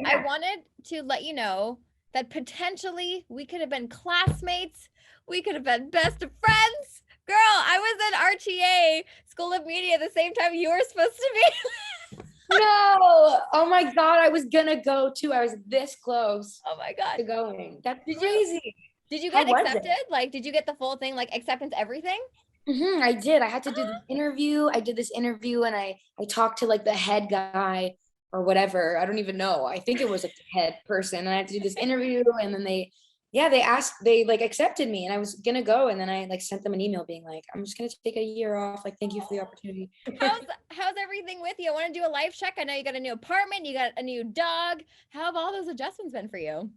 I Yeah. wanted to let you know that potentially we could have been classmates. We could have been best of friends. Girl, I was in RTA, School of Media, the same time you were supposed to be. No. Oh my God. I was gonna go too. I was this close Oh my God. to going. That's Did you crazy. did you How get was it? accepted? Like, did you get the full thing, like acceptance, everything? I did. I had to do this interview. I did this interview and I talked to like the head guy or whatever. I don't even know. I think it was like the head person. And I had to do this interview and then they like accepted me and I was gonna go. And then I like sent them an email being like, I'm just gonna take a year off. Like, thank you for the opportunity. How's everything with you? I want to do a life check. I know you got a new apartment, you got a new dog. How have all those adjustments been for you?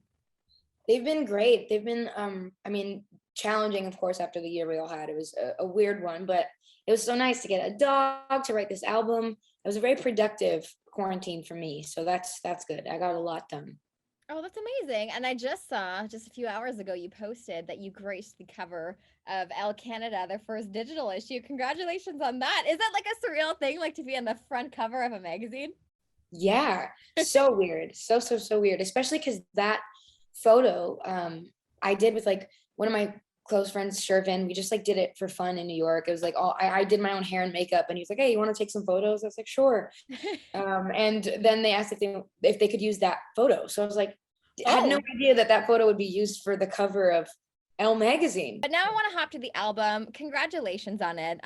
They've been great. They've been, I mean, challenging, of course, after the year we all had. It was a weird one, but it was so nice to get a dog, to write this album. It was a very productive quarantine for me. So that's good. I got a lot done. Oh, that's amazing. And I just saw just a few hours ago you posted that you graced the cover of Elle Canada, their first digital issue. Congratulations on that. Is that like a surreal thing, like to be on the front cover of a magazine? Yeah, so weird. So weird, especially because that photo I did with like one of my close friends, Shervin. We just like did it for fun in New York. It was like all I did my own hair and makeup, and he was like, "Hey, you want to take some photos?" I was like, "Sure." And then they asked if they could use that photo. So I was like, I had no Oh, idea that that photo would be used for the cover of Elle magazine. but now I want to hop to the album. Congratulations on it.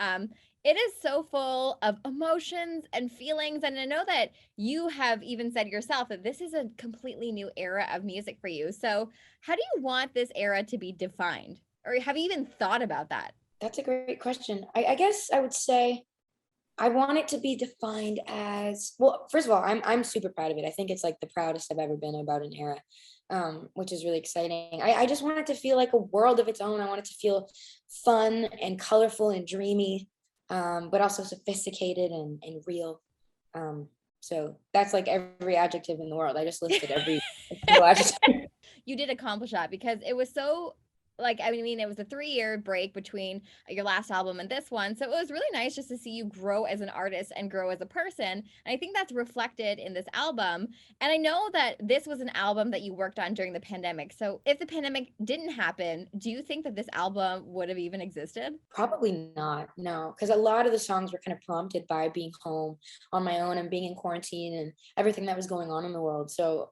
It is so full of emotions and feelings, and I know that you have even said yourself that this is a completely new era of music for you. So, how do you want this era to be defined, or have you even thought about that? That's a great question. I guess I would say I want it to be defined as well. First of all, I'm super proud of it. I think it's like the proudest I've ever been about an era, which is really exciting. I just want it to feel like a world of its own. I want it to feel fun and colorful and dreamy, but also sophisticated and real. Um, so that's like every adjective in the world. I just listed every single adjective. You did accomplish that because it was so like I mean it was a 3-year break between your last album and this one. So it was really nice just to see you grow as an artist and grow as a person. And I think that's reflected in this album. And I know that this was an album that you worked on during the pandemic. So if the pandemic didn't happen, do you think that this album would have even existed? Probably not, no, because a lot of the songs were kind of prompted by being home on my own and being in quarantine and everything that was going on in the world. So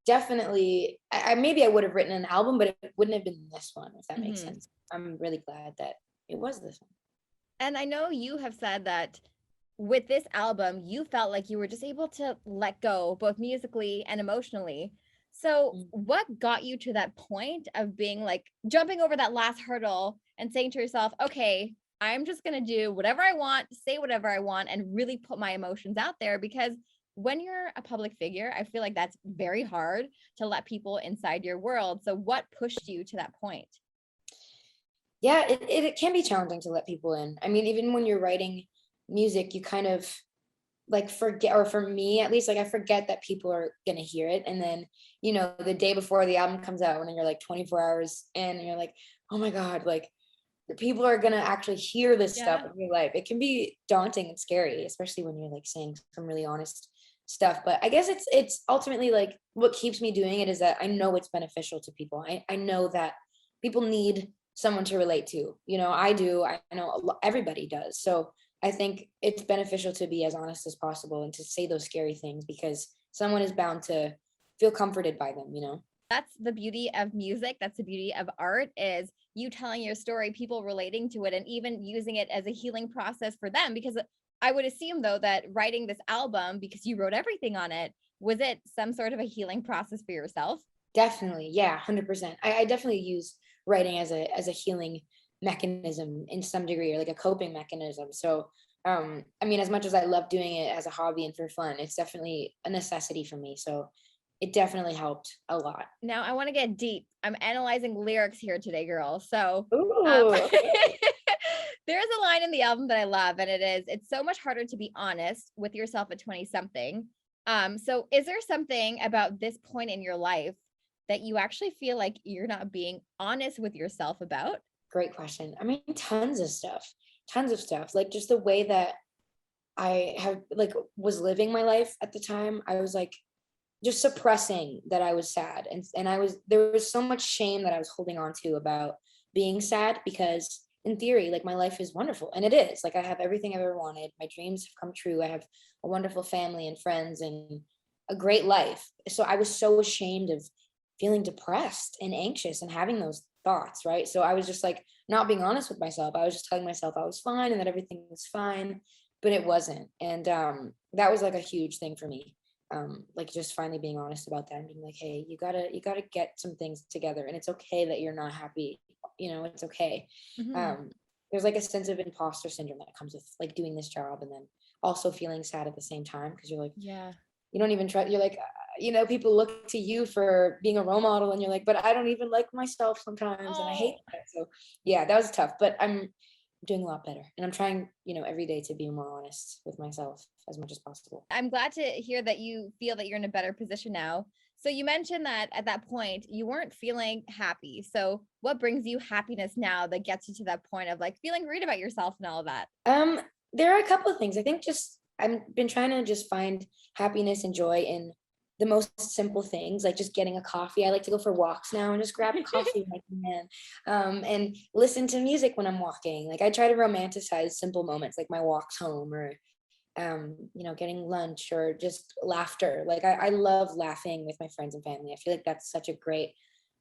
definitely, maybe I would have written an album, but it wouldn't have been this one, if that makes Mhm. sense. I'm really glad that it was this And I know you have said that with this album, you felt like you were just able to let go, both musically and emotionally. So, one. what got you to that point of being like jumping over that last hurdle and saying to yourself, okay, I'm just going to do whatever I want, say whatever I want, and really put my emotions out there? Because when you're a public figure, I feel like that's very hard to let people inside your world. So, what pushed you to that point? Yeah, it can be challenging to let people in. I mean, even when you're writing music, you kind of like forget, or for me at least, like I forget that people are gonna hear it. And then, the day before the album comes out, when you're like 24 hours in, and you're like, oh my God, like the people are gonna actually hear this stuff Yeah. in your life. It can be daunting and scary, especially when you're like saying some really honest stuff. But I guess it's ultimately like what keeps me doing it is that I know it's beneficial to people. I know that people need someone to relate to. I do. I know everybody does. So I think it's beneficial to be as honest as possible and to say those scary things because someone is bound to feel comforted by them. That's the beauty of music. That's the beauty of art is you telling your story, people relating to it and even using it as a healing process for them because I would assume though that writing this album because you wrote everything on it, was it some sort of a healing process for yourself? Definitely. Yeah, 100%. I definitely use writing as a healing mechanism in some degree, or like a coping mechanism. So I mean, as much as I love doing it as a hobby and for fun, it's definitely a necessity for me. So it definitely helped a lot. Now I want to get deep. I'm analyzing lyrics here today, girl. So Ooh, okay. there's a line in the album that I love, and it is, it's so much harder to be honest with yourself at 20 something. So is there something about this point in your life that you actually feel like you're not being honest with yourself about? Great question. I mean, tons of stuff. Tons of stuff. Like just the way that I have like was living my life at the time. I was like just suppressing that I was sad. And there was so much shame that I was holding on to about being sad, because in theory, like, my life is wonderful, and it is. Like, I have everything I've ever wanted. My dreams have come true. I have a wonderful family and friends and a great life. So I was so ashamed of feeling depressed and anxious and having those thoughts, right? So I was just like not being honest with myself. I was just telling myself I was fine and that everything was fine, but it wasn't. And that was like a huge thing for me. Like, just finally being honest about that and being like, hey, you gotta get some things together, and it's okay that you're not happy. It's okay. Mhm. um there's like a sense of imposter syndrome that comes with like doing this job and then also feeling sad at the same time, because you're like, Yeah. you don't even try. You're like, people look to you for being a role model, and you're like, but I don't even like myself sometimes, and I hate Oh, that. So yeah, that was tough, but I'm doing a lot better, and I'm trying, every day to be more honest with myself as much as possible. I'm glad to hear that you feel that you're in a better position now. So you mentioned that at that point you weren't feeling happy. So what brings you happiness now that gets you to that point of like feeling great about yourself and all of that? There are a couple of things. I think just I've been trying to just find happiness and joy in the most simple things, like just getting a coffee. I like to go for walks now and just grab a coffee when I can, and listen to music when I'm walking. Like, I try to romanticize simple moments, like my walks home, or getting lunch, or just laughter. Like, I love laughing with my friends and family. I feel like that's such a great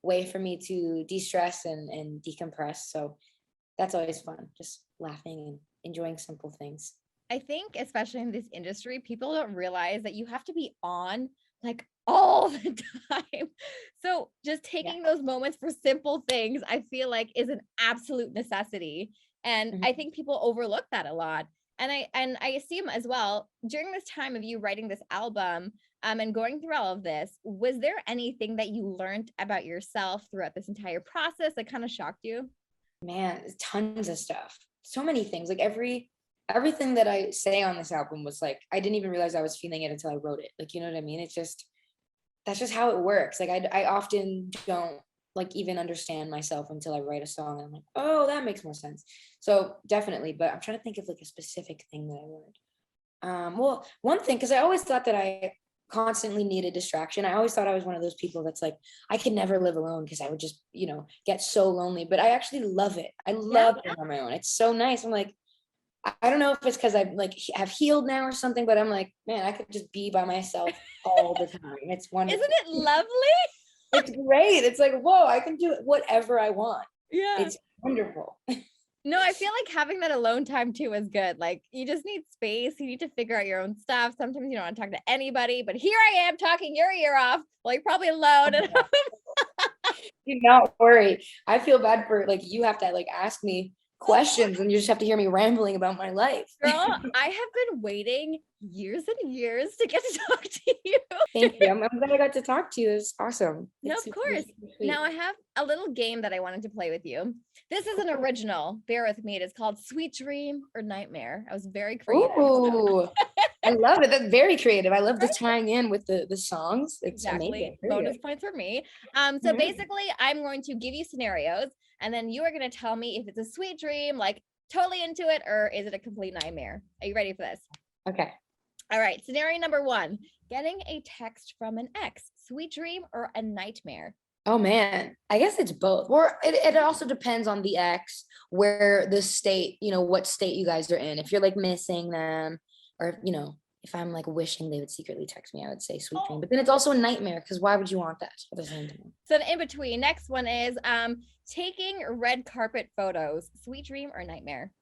way for me to de-stress and decompress. So that's always fun, just laughing and enjoying simple things. I think, especially in this industry, people don't realize that you have to be on like all the time. So just Yeah. taking those moments for simple things, I feel like is an absolute necessity. And I Mhm. think people overlook that a lot. And I assume as well, during this time of you writing this album, and going through all of this, was there anything that you learned about yourself throughout this entire process that kind of shocked you? Man, tons of stuff. So many things. Like, everything that I say on this album was like, I didn't even realize I was feeling it until I wrote it. Like, you know what I mean? It's just that's just how it works. Like, I often don't like even understand myself until I write a song, and I'm like, oh, that makes more sense. So definitely, but I'm trying to think of like a specific thing that I learned. Well, one thing, because I always thought that I constantly needed distraction. I always thought I was one of those people that's like, I could never live alone because I would just, get so lonely. But I actually love it. I Yeah. love being on my own. It's so nice. I'm like, I don't know if it's because I like have healed now or something, but I'm like, man, I could just be by myself all the time. It's Isn't wonderful. it lovely? It's great. It's like, whoa, I can do whatever I want. Yeah. It's wonderful. No, I feel like having that alone time too is good. Like, you just need space. You need to figure out your own stuff. Sometimes you don't want to talk to anybody, but here I am talking your ear off while you're probably alone. And Do not worry. I feel bad for like you have to like ask me questions and you just have to hear me rambling about my life. girl, I have been waiting years and years to get to talk to you. Thank you. I'm glad I got to talk to you. It's awesome. No, It's of super, course. super Now sweet. I have a little game that I wanted to play with you. This is an original. Bear with me. It is called Sweet Dream or Nightmare. I was very creative. Ooh, I love it. That's very creative. I love the tying in with the songs. It's amazing. Exactly. Very Bonus good. points for me. So Mhm. basically, I'm going to give you scenarios, and then you are going to tell me if it's a sweet dream, like totally into it, or is it a complete nightmare? Are you ready for this? Okay. All right. Scenario number one: getting a text from an ex, sweet dream or a nightmare? Oh man, I guess it's both. Or it also depends on the ex, where the state, what state you guys are in. If you're like missing them, or if I'm like wishing they would secretly text me, I would say sweet dream. Oh, But then it's also a nightmare because why would you want that at the same time? so the in between. Next one is taking red carpet photos, sweet dream or nightmare?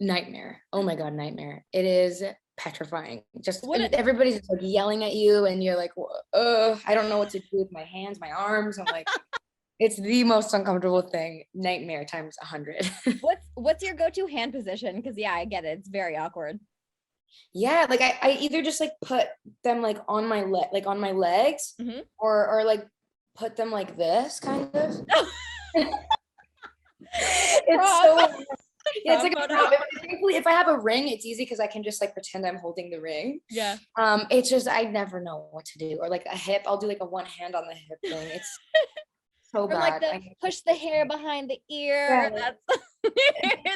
Nightmare. Oh my God, nightmare. It is petrifying. Just What? everybody's just like yelling at you, and you're like, I don't know what to do with my hands, my arms. I'm like, it's the most uncomfortable thing. Nightmare times 100. What's your go-to hand position? Because yeah, I get it. It's very awkward. Yeah, like I either just like put them like on my like on my legs, Mhm. or like put them like this kind of. It's Prom, so yeah, it's prom like a photo. prop. Thankfully, if I have a ring, it's easy because I can just like pretend I'm holding the ring. Yeah. It's just I never know what to do. Or like a hip, I'll do like a one hand on the hip thing. It's so Or like bad. the push the hair behind the ear. Yeah. That's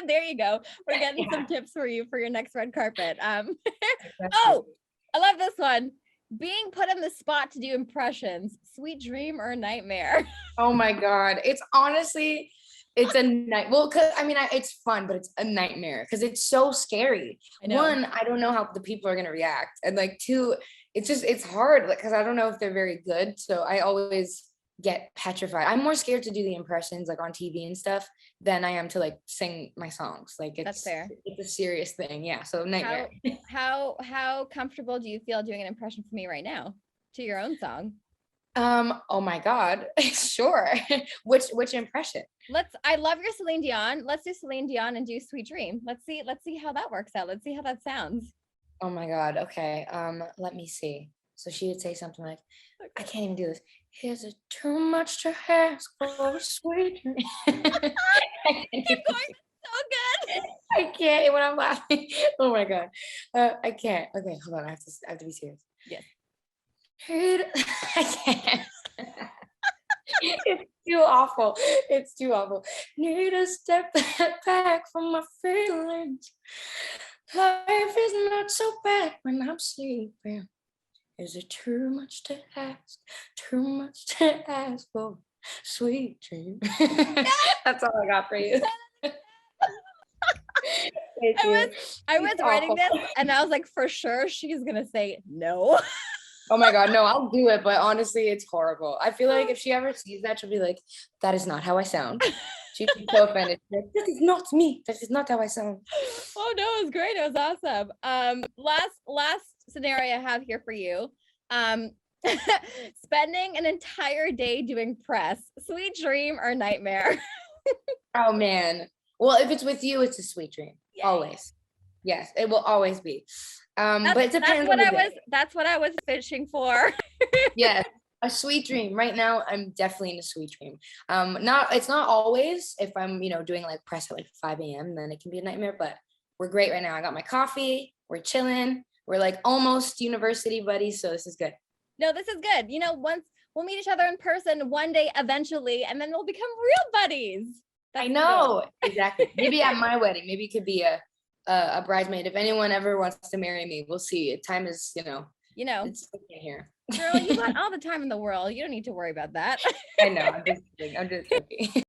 there you go. We're getting Yeah, some tips for you for your next red carpet. exactly. Oh, I love this one. being put on the spot to do impressions, sweet dream or nightmare? Oh my God. It's honestly, it's a night. Well, cause I mean, it's fun, but it's a nightmare because it's so scary. I know. One, I don't know how the people are gonna react, and like two, it's hard, like, because I don't know if they're very good. So I always get petrified. I'm more scared to do the impressions like on TV and stuff than I am to like sing my songs. Like That's fair. it's a serious thing. Yeah. So nightmare. How comfortable do you feel doing an impression for me right now to your own song? Oh my God. Sure. Which impression? I love your Celine Dion. Let's do Celine Dion and do Sweet Dream. Let's see how that works out. Let's see how that sounds. Oh my God. Okay. Let me see. So she would say something like, I can't even do this. Is it too much to ask for a sweet dream? Keep going. So good. I can't when I'm laughing. Oh my God. I can't. Okay, hold on. I have to be serious. Yes. I can't. It's too awful. It's too awful. Need to step back from my feelings. Life is not so bad when I'm sleeping. Is it too much to ask? Too much to ask for sweet dream. That's all I got for you. I was writing this and I was like, for sure she's gonna say no. Oh my God, no, I'll do it, but honestly, it's horrible. I feel like if she ever sees that, she'll be like, that is not how I sound. She'd be so offended. Like, this is not me. This is not how I sound. Oh no, it was great. It was awesome. Last scenario I have here for you. Spending an entire day doing press, sweet dream or nightmare? Oh man. Well, if it's with you, it's a sweet dream. Yay. Always. Yes, it will always be. But it depends that's what I was fishing for. Yes, a sweet dream. Right now, I'm definitely in a sweet dream. It's not always. If I'm, doing like press at like 5 a.m., then it can be a nightmare. But we're great right now. I got my coffee. We're chilling. We're like almost university buddies, so this is good. No, this is good. Once we'll meet each other in person one day eventually, and then we'll become real buddies. I know, exactly. Maybe at my wedding. Maybe it could be a bridesmaid. If anyone ever wants to marry me, we'll see. Time is, it's here. Girl, you got all the time in the world. You don't need to worry about that. I know. I'm just kidding.